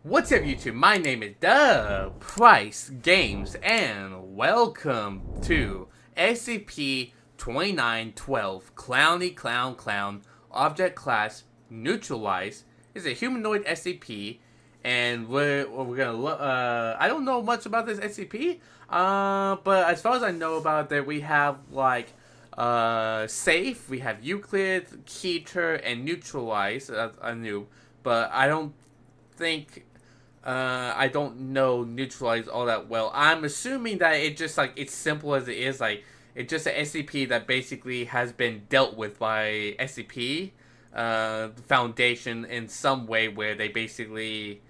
What's up, YouTube? My name is The Price Games, and welcome to SCP-2912 Clowny Clown Object Class Neutralized. It's a humanoid SCP, and we're gonna I don't know much about this SCP, but as far as I know about it, we have Safe, we have Euclid, Keter, and Neutralized. I knew, but I don't think I don't know Neutralize all that well. I'm assuming that it just it's simple as it is. It's just an SCP that basically has been dealt with by SCP Foundation in some way, where they basically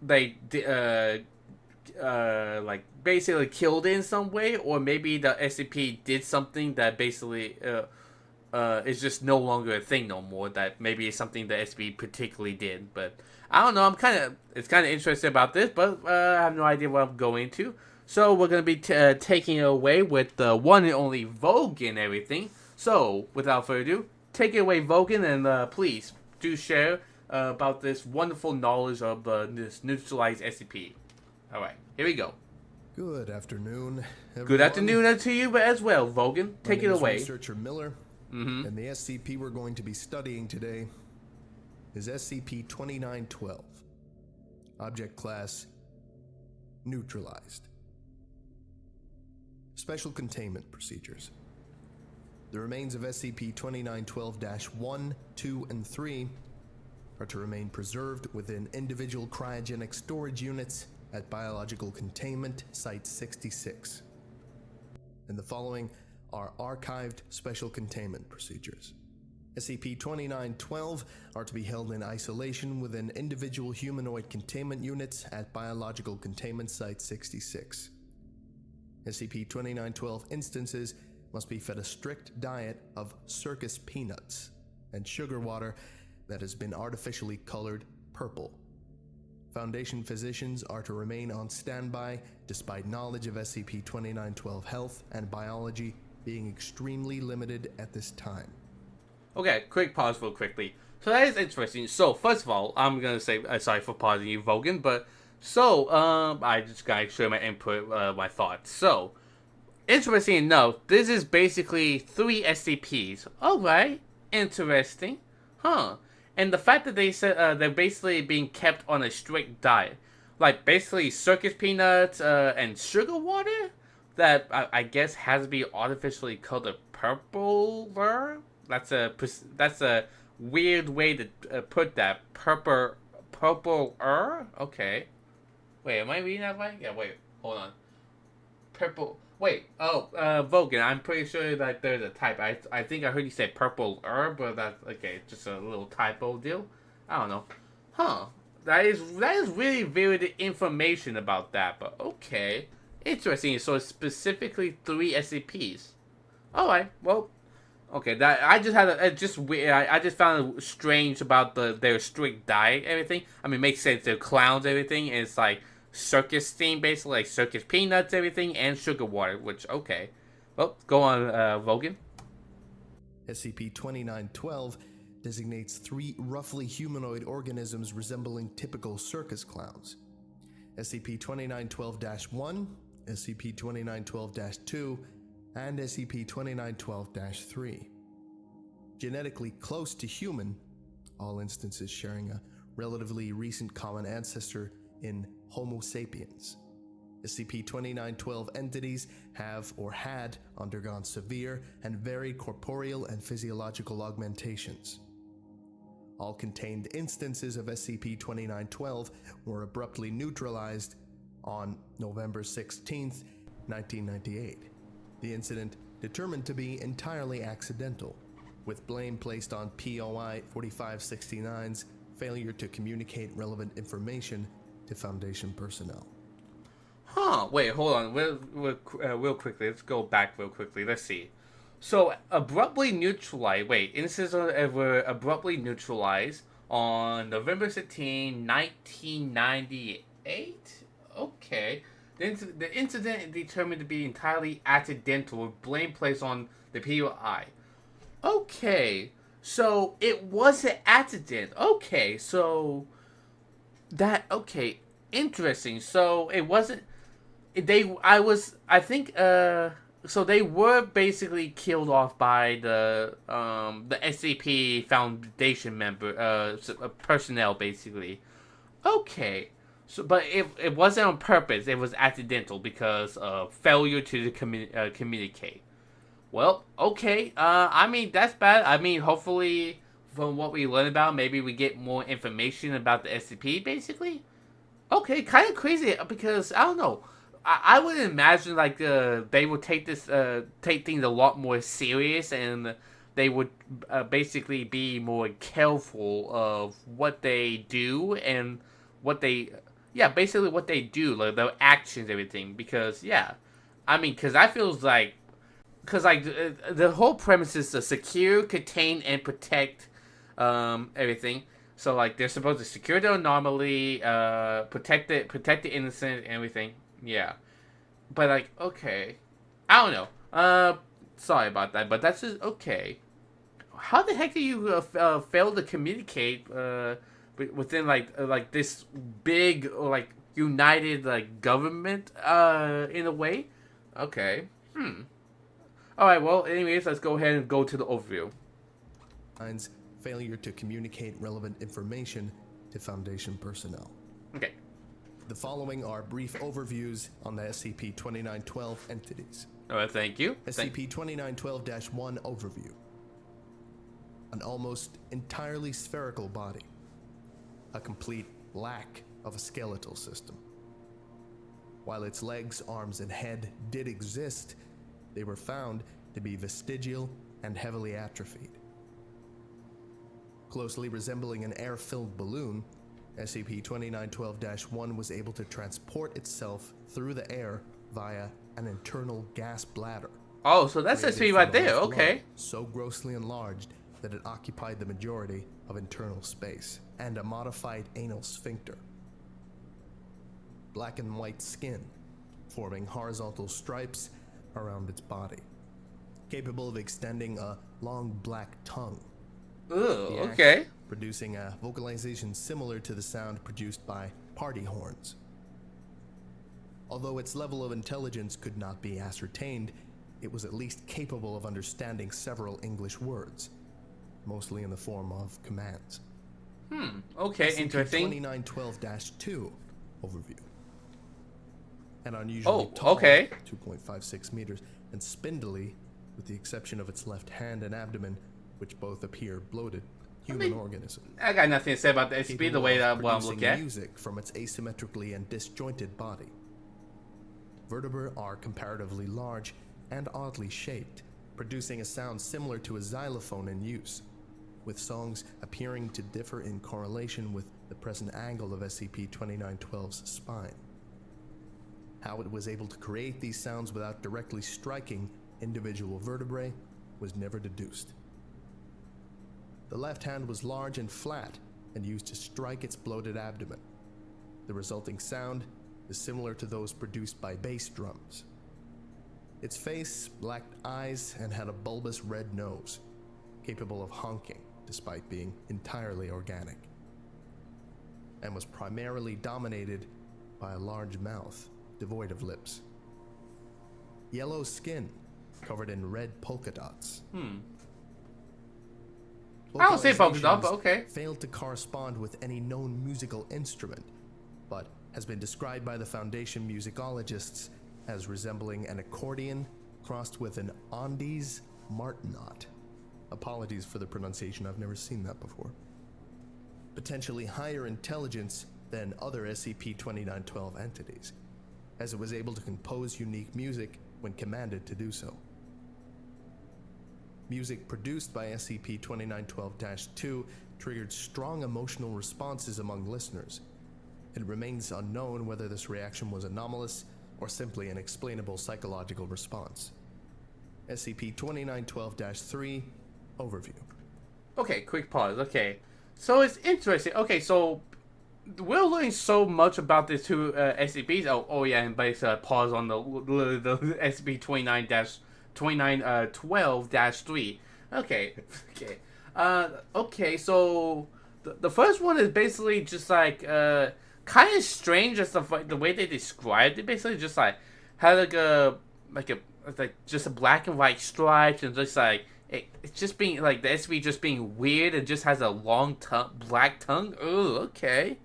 basically killed it in some way, or maybe the SCP did something that basically is just no longer a thing no more. That maybe it's something the SCP particularly did, but I don't know. It's kind of interesting about this, but I have no idea what I'm going to. So we're gonna be taking it away with the one and only Vogan and everything. So without further ado, take it away, Vogan, and please do share about this wonderful knowledge of this neutralized SCP. All right, here we go. Good afternoon, everyone. Good afternoon to you as well, Vogan. Take it away. Researcher Miller, and the SCP we're going to be studying today is SCP-2912, Object Class Neutralized. Special Containment Procedures. The remains of SCP-2912-1, 2, and 3 are to remain preserved within individual cryogenic storage units at Biological Containment Site-66. And the following are archived Special Containment Procedures. SCP-2912 are to be held in isolation within individual humanoid containment units at Biological Containment Site-66. SCP-2912 instances must be fed a strict diet of circus peanuts and sugar water that has been artificially colored purple. Foundation physicians are to remain on standby despite knowledge of SCP-2912 health and biology being extremely limited at this time. Okay, quick pause real quickly. So that is interesting. So first of all, I'm gonna say sorry for pausing you, Vogan, but I just gotta share my input, my thoughts. So interesting enough, this is basically 3 SCPs. Alright, interesting. Huh. And the fact that they said they're basically being kept on a strict diet. Like basically circus peanuts and sugar water that I guess has to be artificially colored purple. That's a weird way to put that. Purple. Okay. Wait, am I reading that right? Yeah, wait. Hold on. Purple. Wait. Oh, Vogan. I'm pretty sure that there's a type. I think I heard you say purple but that's okay. Just a little typo deal. I don't know. Huh. That is really weird information about that. But okay. Interesting. So it's specifically 3 SCPs. All right. Well. Okay, that I just had I just found it strange about their strict diet, everything. I mean, it makes sense. They're clowns, everything. And it's like circus theme, basically, like circus peanuts, everything, and sugar water. Which okay, well, go on, Vogan. SCP-2912 designates 3 roughly humanoid organisms resembling typical circus clowns: SCP-2912-1, SCP-2912-2. and SCP-2912-3. Genetically close to human, all instances sharing a relatively recent common ancestor in Homo sapiens. SCP-2912 entities have or had undergone severe and varied corporeal and physiological augmentations. All contained instances of SCP-2912 were abruptly neutralized on November 16, 1998. The incident determined to be entirely accidental, with blame placed on POI 4569's failure to communicate relevant information to Foundation personnel. Huh. Wait. Hold on. Real quickly. Let's go back real quickly. Let's see. So abruptly neutralized. Wait. Instances were abruptly neutralized on November 16, 1998. Okay. The incident is determined to be entirely accidental, with blame placed on the POI. Okay, so it was an accident. Okay, so Okay, interesting. So it wasn't I think so they were basically killed off by the SCP Foundation member personnel basically. Okay. So but it wasn't on purpose. It was accidental because of failure to communicate. Well, okay. I mean that's bad. I mean hopefully from what we learned about maybe we get more information about the SCP basically. Okay, kind of crazy because I don't know. I would imagine like they would take things a lot more serious and they would basically be more careful of what they do and what they basically what they do, like their actions, everything. Because I mean, because I feels like the whole premise is to secure, contain, and protect everything. So like they're supposed to secure the anomaly, protect the innocent, and everything. Yeah, but like okay, I don't know. Sorry about that, but that's just okay. How the heck do you fail to communicate within like this big like united like government in a way? Okay. All right. Well, anyways, let's go ahead and go to the overview. Failure to communicate relevant information to Foundation personnel. Okay. The following are brief overviews on the SCP-2912 entities. All right, thank you. SCP-2912-1 overview. An almost entirely spherical body. A complete lack of a skeletal system. While its legs, arms, and head did exist, they were found to be vestigial and heavily atrophied. Closely resembling an air-filled balloon, SCP-2912-1 was able to transport itself through the air via an internal gas bladder. Oh, so that's SCP right there, okay. So grossly enlarged that it occupied the majority of internal space, and a modified anal sphincter. Black and white skin, forming horizontal stripes around its body, capable of extending a long black tongue. Ooh, okay. Producing a vocalization similar to the sound produced by party horns. Although its level of intelligence could not be ascertained, it was at least capable of understanding several English words, mostly in the form of commands. Okay, interesting. SCP-2912-2 overview. An unusually tall, okay. 2.56 meters, and spindly, with the exception of its left hand and abdomen, which both appear bloated, human organism. I got nothing to say about the SCP the way that I'm looking at. Music from its asymmetrically and disjointed body. Vertebrae are comparatively large and oddly shaped, producing a sound similar to a xylophone in use, with songs appearing to differ in correlation with the present angle of SCP-2912's spine. How it was able to create these sounds without directly striking individual vertebrae was never deduced. The left hand was large and flat and used to strike its bloated abdomen. The resulting sound is similar to those produced by bass drums. Its face lacked eyes and had a bulbous red nose, capable of honking despite being entirely organic, and was primarily dominated by a large mouth devoid of lips. Yellow skin covered in red polka dots. I don't say polka dot, but okay. Failed to correspond with any known musical instrument, but has been described by the Foundation musicologists as resembling an accordion crossed with an Andes martinet. Apologies for the pronunciation, I've never seen that before. Potentially higher intelligence than other SCP-2912 entities, as it was able to compose unique music when commanded to do so. Music produced by SCP-2912-2 triggered strong emotional responses among listeners. It remains unknown whether this reaction was anomalous or simply an explainable psychological response. SCP-2912-3 overview. Okay, quick pause. Okay, so it's interesting. Okay, so we're learning so much about these two SCPs. Oh yeah, and base pause on the SCP-2912-3. Okay. Okay, so the first one is basically just like kind of strange as the way they described it. Basically, just like had like a like just a black and white stripes and just like it's just being like the SCP just being weird and just has a long black tongue. Oh, okay.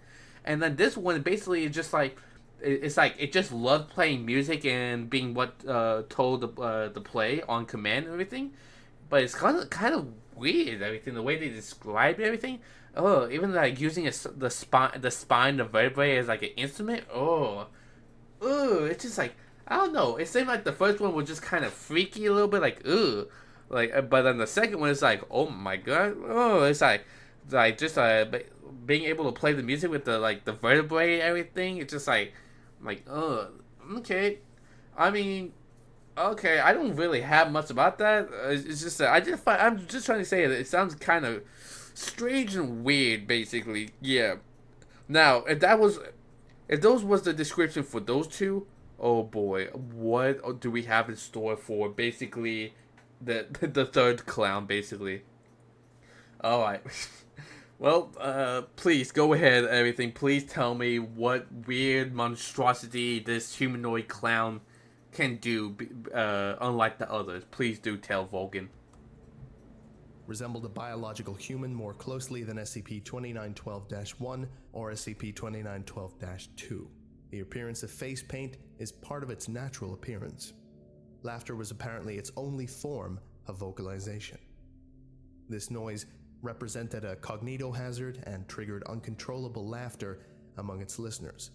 And then this one basically is just like it's like it just loved playing music and being what told the play on command and everything. But it's kind of weird everything the way they describe everything. Oh, even like using the spine, the vertebrae as like an instrument. Oh, it's just like I don't know. It seemed like the first one was just kind of freaky a little bit, like but then the second one is like, oh my god, oh, it's like just being able to play the music with the vertebrae and everything. It's just like okay. I mean, okay, I don't really have much about that. It's just I'm just trying to say that it sounds kind of strange and weird, basically. Yeah. Now, if those was the description for those two, oh boy, what do we have in store for basically the third clown, basically? All right. Well, please go ahead. Everything. Please tell me what weird monstrosity this humanoid clown can do, unlike the others. Please do tell Vulcan. Resembled a biological human more closely than SCP-2912-1 or SCP-2912-2. The appearance of face paint is part of its natural appearance. Laughter was apparently its only form of vocalization. This noise represented a cognitohazard and triggered uncontrollable laughter among its listeners,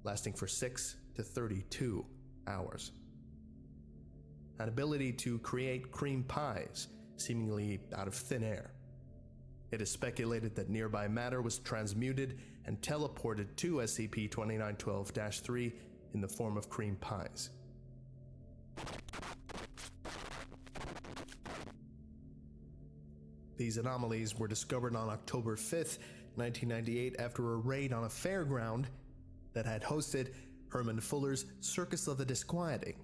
lasting for 6 to 32 hours. An ability to create cream pies, seemingly out of thin air. It is speculated that nearby matter was transmuted and teleported to SCP-2912-3 in the form of cream pies. These anomalies were discovered on October 5th, 1998 after a raid on a fairground that had hosted Herman Fuller's Circus of the Disquieting,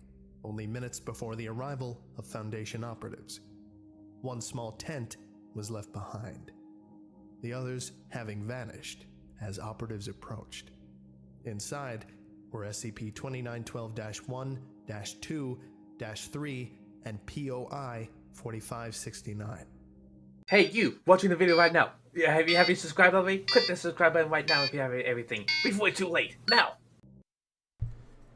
only minutes before the arrival of Foundation operatives. One small tent was left behind, the others having vanished as operatives approached. Inside were SCP-2912-1, -2, -3, and POI 4569. Hey, you watching the video right now. Yeah, have you subscribed already? Click the subscribe button right now if you have everything before it's too late. Now.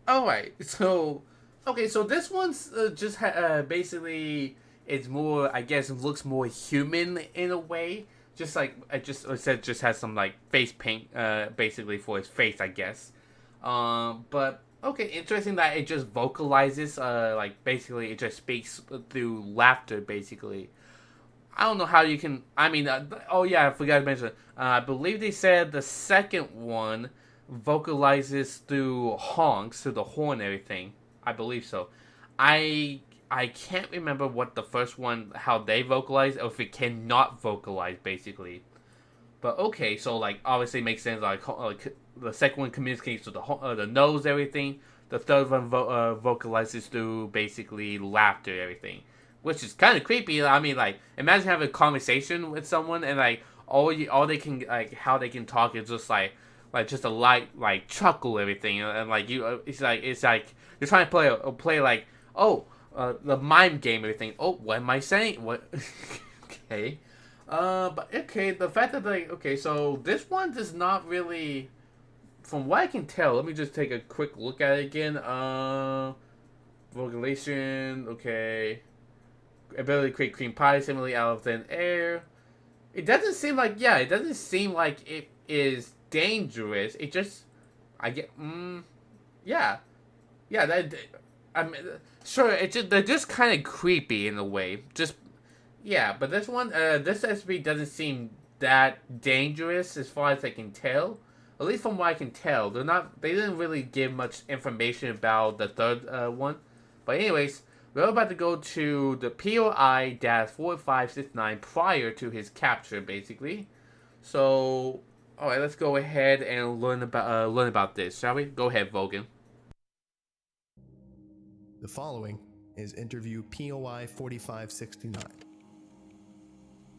All right. So, okay. So this one's just basically it's more. I guess it looks more human in a way. Just like I said, just has some like face paint, basically for his face, I guess. But okay, interesting that it just vocalizes. Like basically it just speaks through laughter, basically. I don't know how you can. I mean, oh yeah, I forgot to mention. I believe they said the second one vocalizes through honks, through the horn and everything. I believe so. I can't remember what the first one, how they vocalize, or if it cannot vocalize, basically. But okay, so like obviously it makes sense. Like the second one communicates to the nose, everything. The third one vocalizes through basically laughter, everything. Which is kind of creepy. I mean, like, imagine having a conversation with someone and like all they can like how they can talk is just like just a light like chuckle everything and like you it's like you're trying to play like the mime game everything. Oh, what am I saying? What? Okay, but okay, the fact that like okay, so this one does not really, from what I can tell. Let me just take a quick look at it again. Vocalization. Okay. Ability to create cream pie similarly out of thin air. It doesn't seem like it is dangerous. It just yeah that I mean sure they're just kind of creepy in a way. Just yeah, but this one this SCP doesn't seem that dangerous as far as I can tell. At least from what I can tell, they didn't really give much information about the third one. But anyways. We're about to go to the POI-4569 prior to his capture, basically. So, all right, let's go ahead and learn about this, shall we? Go ahead, Vulcan. The following is interview POI-4569.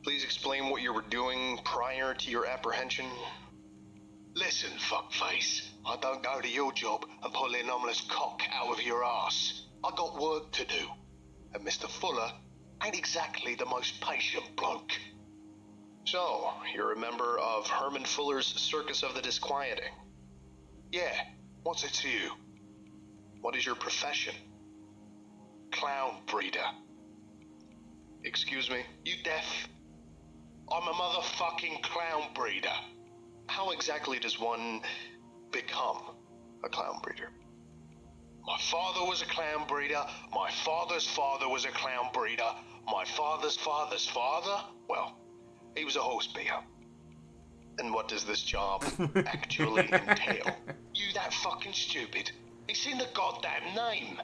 Please explain what you were doing prior to your apprehension. Listen, fuckface. I don't go to your job and pull the anomalous cock out of your ass. I got work to do. And Mr. Fuller ain't exactly the most patient bloke. So, you're a member of Herman Fuller's Circus of the Disquieting? Yeah, what's it to you? What is your profession? Clown breeder. Excuse me, you deaf? I'm a motherfucking clown breeder. How exactly does one become a clown breeder? My father was a clown breeder. My father's father was a clown breeder. My father's father's father? Well, he was a horse beater. And what does this job actually entail? You that fucking stupid. It's in the goddamn name.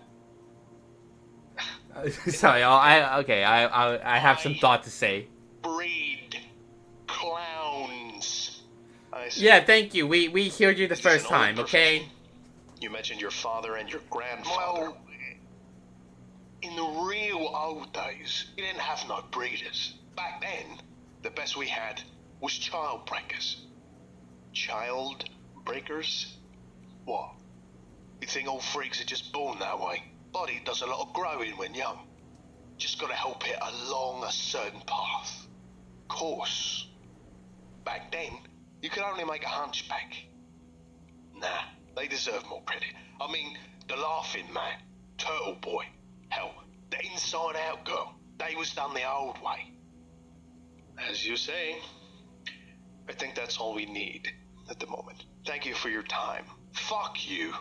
Sorry, I have some thought to say. Breed clowns. I see. Yeah, thank you. We heard you the Is this first an old time, okay? profession? You mentioned your father and your grandfather. Well, in the real old days, you didn't have no breeders. Back then, the best we had was child breakers. Child breakers? What? You think all freaks are just born that way? Body does a lot of growing when young. Just gotta help it along a certain path. Course. Back then, you could only make a hunchback. Nah, they deserve more credit. I mean, the Laughing Man, Turtle Boy, hell, the Inside Out Girl, they was done the old way. As you say, I think that's all we need at the moment. Thank you for your time. Fuck you.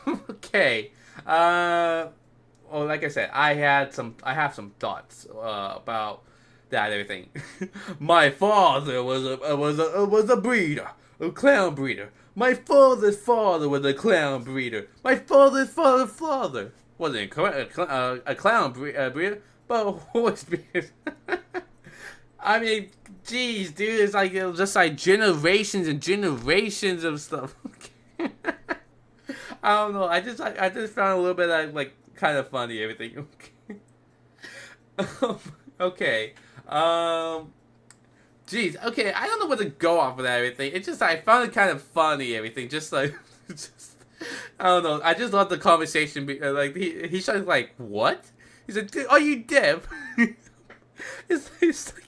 Okay. Well, like I said, I have some thoughts about that and everything. My father was a breeder, a clown breeder. My father's father was a clown breeder. My father's father wasn't a clown breeder, but a horse breeder. I mean, geez, dude, it's like it was just like generations and generations of stuff. I don't know. I just found a little bit like kind of funny everything. Okay. Jeez. Okay. I don't know what to go off of that everything. It's just I found it kind of funny everything. Just like just I don't know. I just love the conversation. Like he's like what? He's like, are you deaf? it's like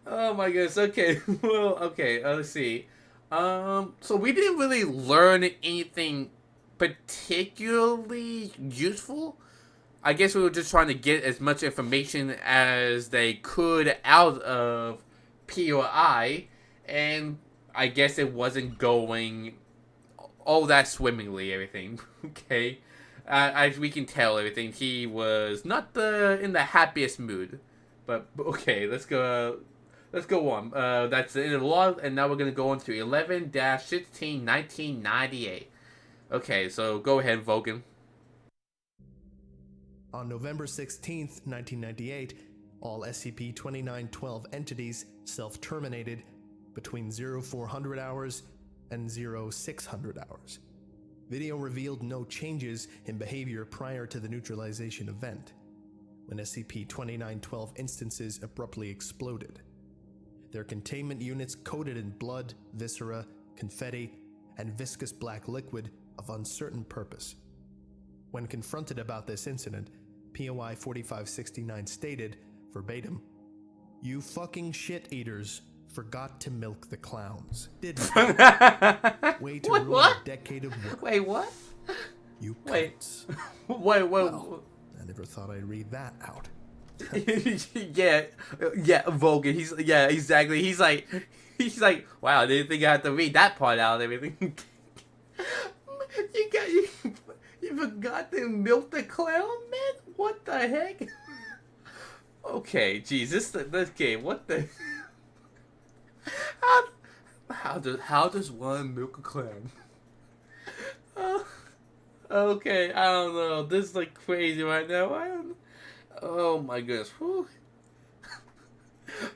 oh my goodness. Okay. Well. Okay. Let's see. So we didn't really learn anything particularly useful. I guess we were just trying to get as much information as they could out of POI, and I guess it wasn't going all that swimmingly, everything. Okay. As we can tell, everything, he was not in the happiest mood. But, okay, let's go on. That's the end of the log, and now we're going to go on to 11-16-1998. Okay, so go ahead, Vogan. On November 16th, 1998, all SCP-2912 entities self-terminated between 0400 hours and 0600 hours. Video revealed no changes in behavior prior to the neutralization event, when SCP-2912 instances abruptly exploded. Their containment units coated in blood, viscera, confetti, and viscous black liquid of uncertain purpose. When confronted about this incident, POI 4569 stated, verbatim, "You fucking shit-eaters forgot to milk the clowns, didn't you? Way to ruin a decade of work. Wait, what? You cunts." Wait. Well, I never thought I'd read that out. yeah, Vogan. Exactly. He's like, wow, I didn't think I had to read that part out and everything. You forgot to milk the clown, man? What the heck? Okay, geez, this game. What the? How does one milk a clown? Okay, I don't know. This is like crazy right now. Oh my goodness. Whew.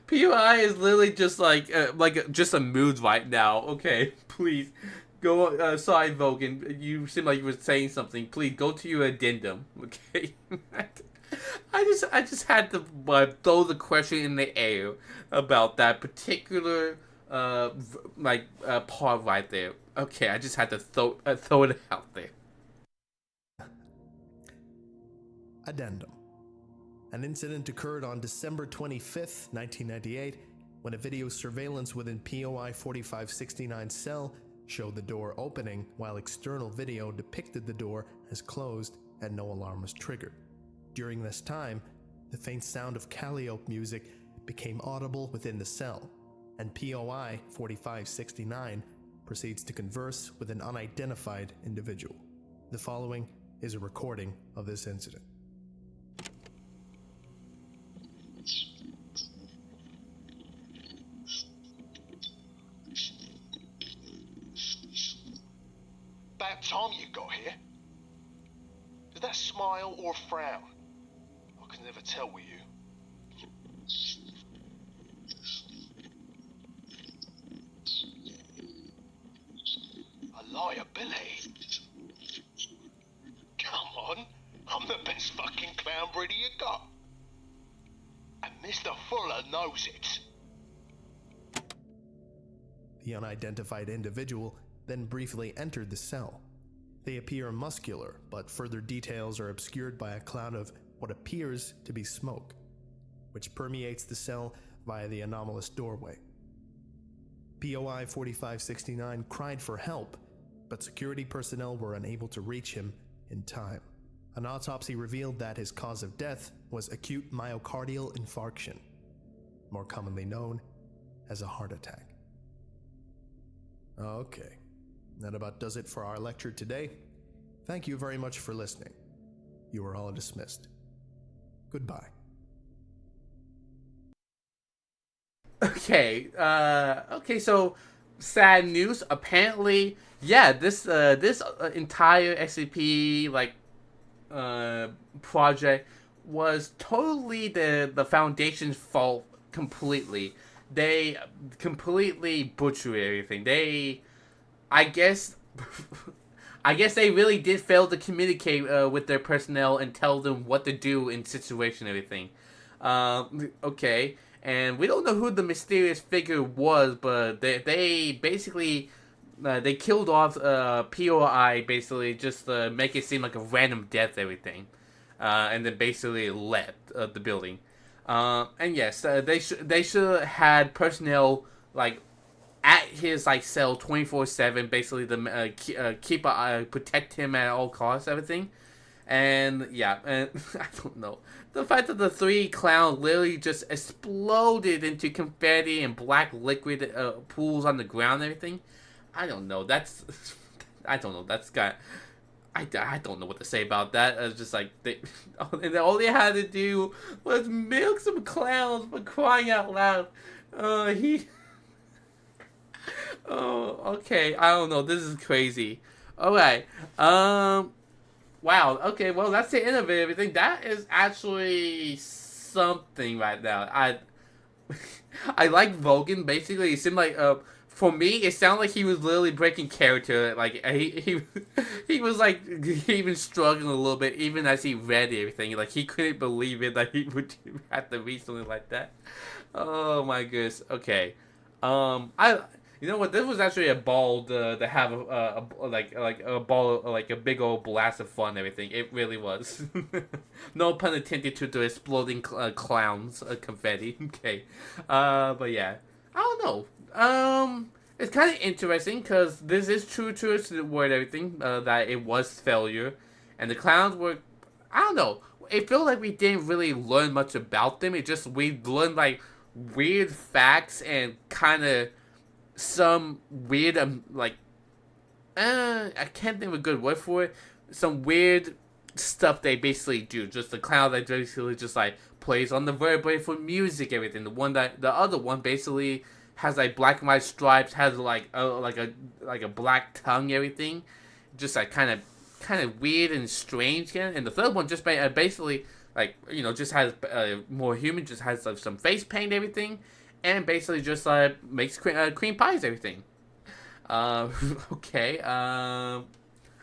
POI is literally just like just a mood right now. Okay, please go. Sorry, Vogan. You seem like you were saying something. Please go to your addendum. Okay. I just had to throw the question in the air about that particular part right there. Okay, I just had to throw it out there. Addendum. An incident occurred on December 25th, 1998, when a video surveillance within POI 4569 cell showed the door opening while external video depicted the door as closed and no alarm was triggered. During this time, the faint sound of calliope music became audible within the cell, and POI 4569 proceeds to converse with an unidentified individual. The following is a recording of this incident. About time you got here. Is that smile or frown? I can never tell with you. A liability? Come on, I'm the best fucking clown breeder you got. And Mr. Fuller knows it. The unidentified individual then briefly entered the cell. They appear muscular, but further details are obscured by a cloud of what appears to be smoke, which permeates the cell via the anomalous doorway. POI 4569 cried for help, but security personnel were unable to reach him in time. An autopsy revealed that his cause of death was acute myocardial infarction, more commonly known as a heart attack. Okay, that about does it for our lecture today. Thank you very much for listening. You are all dismissed. Goodbye. Okay, so sad news. Apparently, yeah, this entire SCP project was totally the Foundation's fault completely. They completely butchered everything. I guess they really did fail to communicate with their personnel and tell them what to do in situation and everything. Okay. And we don't know who the mysterious figure was, but they basically they killed off POI, basically just to make it seem like a random death, everything, and then basically left the building. And yes, they should have had personnel at his cell 24/7, basically to keep protect him at all costs, everything. And yeah, and I don't know. The fact that the three clowns literally just exploded into confetti and black liquid pools on the ground and everything. I don't know. I don't know. I don't know what to say about that. It's just and all they had to do was milk some clowns for crying out loud. Oh, okay. I don't know. This is crazy. Alright. Wow. Okay. Well, that's the end of it. Everything that is actually something right now. I like Vogan. Basically, it seemed like for me, it sounded like he was literally breaking character. Like he was even struggling a little bit, even as he read everything. Like he couldn't believe it that he would have to read something like that. Oh my goodness. Okay. You know what? This was actually a ball to have a ball, like a big old blast of fun and everything. It really was. No pun intended to the exploding clowns, confetti. Okay. But yeah. I don't know. It's kind of interesting because this is true to its word, everything, that it was failure. And the clowns were, I don't know. It felt like we didn't really learn much about them. We learned weird facts and kind of some weird I can't think of a good word for it. Some weird stuff they basically do. Just the clown that basically just plays on the vertebrae for music, everything. The other one basically has black and white stripes, has a black tongue, everything. Just kind of weird and strange, and the third one just basically just has more human, just has some face paint, everything. And basically just makes cream pies, everything. Okay. I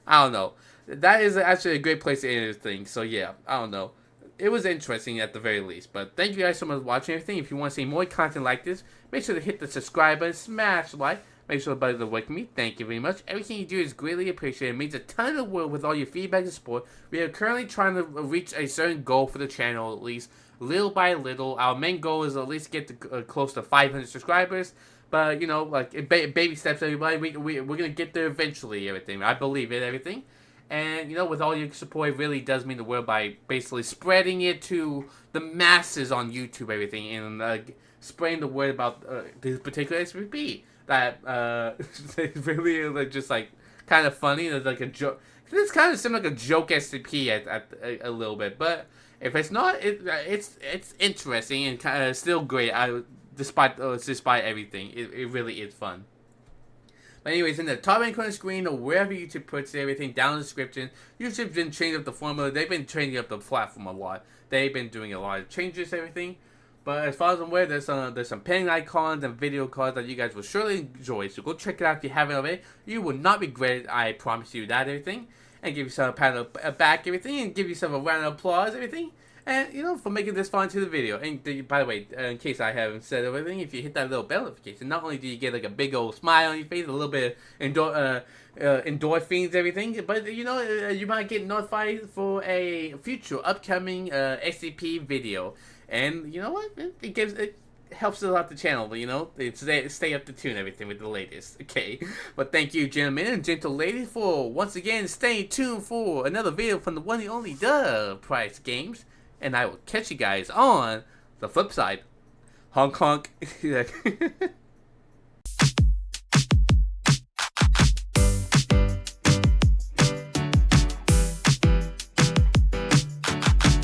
don't know. That is actually a great place to end this thing. So yeah, I don't know. it was interesting at the very least. But thank you guys so much for watching everything. If you want to see more content like this, make sure to hit the subscribe button, smash the like, make sure to button the like me. Thank you very much. Everything you do is greatly appreciated. It means a ton of the world with all your feedback and support. We are currently trying to reach a certain goal for the channel, at least little by little. Our main goal is at least get to close to 500 subscribers. But, you know, like, baby steps, everybody. We're going to get there eventually, everything. I believe it, everything. And, you know, with all your support, it really does mean the world by basically spreading it to the masses on YouTube, everything. And spreading the word about this particular SCP. That, it's really, like, just, like, kind of funny. It's like a joke. This kind of seems like a joke SCP at a little bit. But if it's not, it's interesting and kind of still great. Despite everything, it really is fun. But anyways, in the top right corner screen or wherever YouTube puts everything down in the description, YouTube's been changing up the formula. They've been changing up the platform a lot. They've been doing a lot of changes, everything. But as far as I'm aware, there's some pen icons and video cards that you guys will surely enjoy. So go check it out if you haven't already. You will not regret it. I promise you that, everything. And give yourself a pat on the back, everything, and give yourself a round of applause, everything. And, you know, for making this far into the video. And, by the way, in case I haven't said everything, if you hit that little bell notification, not only do you get, like, a big old smile on your face, a little bit of endorphins, everything, but, you know, you might get notified for a future upcoming SCP video. And, you know what? It helps a lot the channel, but, you know, stay up to tune everything with the latest, okay? But thank you, gentlemen and gentle ladies, for, once again, staying tuned for another video from the one and only Price Games. And I will catch you guys on the flip side. Honk honk.